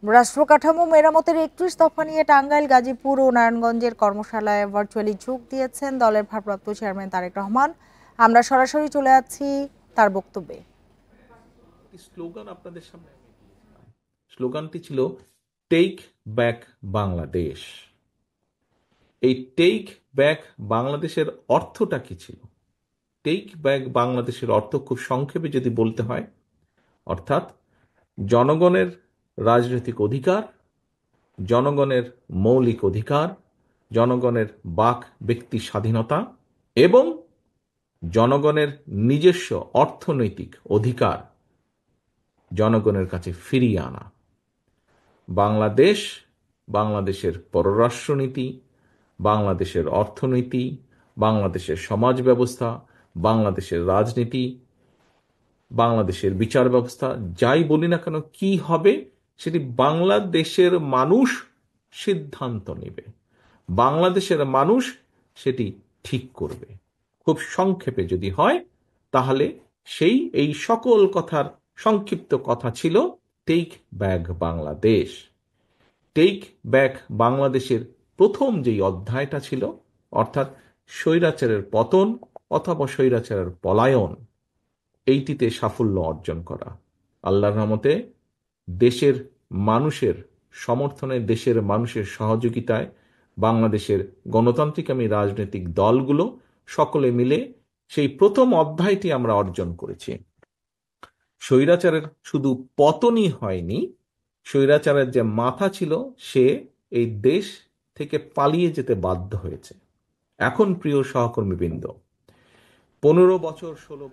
রাষ্ট্র কাঠামো মেরামতের ৩১ দফা নিয়ে টাঙ্গাইল, গাজীপুর ও নারায়ণগঞ্জের কর্মশালায় ভার্চুয়ালি যোগ দিয়েছেন দলের ভারপ্রাপ্ত চেয়ারম্যান তারেক রহমান। আমরা সরাসরি চলে যাচ্ছি তার বক্তব্যে। স্লোগান আপনাদের সামনে আমি দিয়েছিলাম। স্লোগানটি ছিল টেক ব্যাক বাংলাদেশ। এই টেক ব্যাক বাংলাদেশের অর্থটা কি ছিল? টেক ব্যাক বাংলাদেশের অর্থ খুব সংক্ষেপে যদি বলতে হয়, অর্থাৎ জনগণের রাজনৈতিক অধিকার, জনগণের মৌলিক অধিকার, জনগণের বাক ব্যক্তি স্বাধীনতা এবং জনগণের নিজস্ব অর্থনৈতিক অধিকার জনগণের কাছে ফিরিয়ে আনা। বাংলাদেশ, বাংলাদেশের পররাষ্ট্রনীতি, বাংলাদেশের অর্থনীতি, বাংলাদেশের সমাজ ব্যবস্থা, বাংলাদেশের রাজনীতি, বাংলাদেশের বিচার ব্যবস্থা, যাই বলি না কেন কি হবে সেটি বাংলাদেশের মানুষ সিদ্ধান্ত নেবে, বাংলাদেশের মানুষ সেটি ঠিক করবে। খুব সংক্ষেপে যদি হয় তাহলে এই সকল কথার সংক্ষিপ্ত কথা ছিল take back Bangladesh. Take back বাংলাদেশের প্রথম যেই অধ্যায়টা ছিল, অর্থাৎ স্বৈরাচারের পতন অথবা স্বৈরাচারের পলায়ন, এইটিতে সাফল্য অর্জন করা। আল্লাহর রহমতে দেশের মানুষের সমর্থনে, দেশের মানুষের সহযোগিতায় বাংলাদেশের গণতান্ত্রিকামী রাজনৈতিক দলগুলো সকলে মিলে সেই প্রথম অধ্যায়টি আমরা অর্জন করেছি। স্বৈরাচারের শুধু পতনই হয়নি, স্বৈরাচারের যে মাথা ছিল সে এই দেশ থেকে পালিয়ে যেতে বাধ্য হয়েছে। এখন প্রিয় সহকর্মীবৃন্দ, 15 বছর 16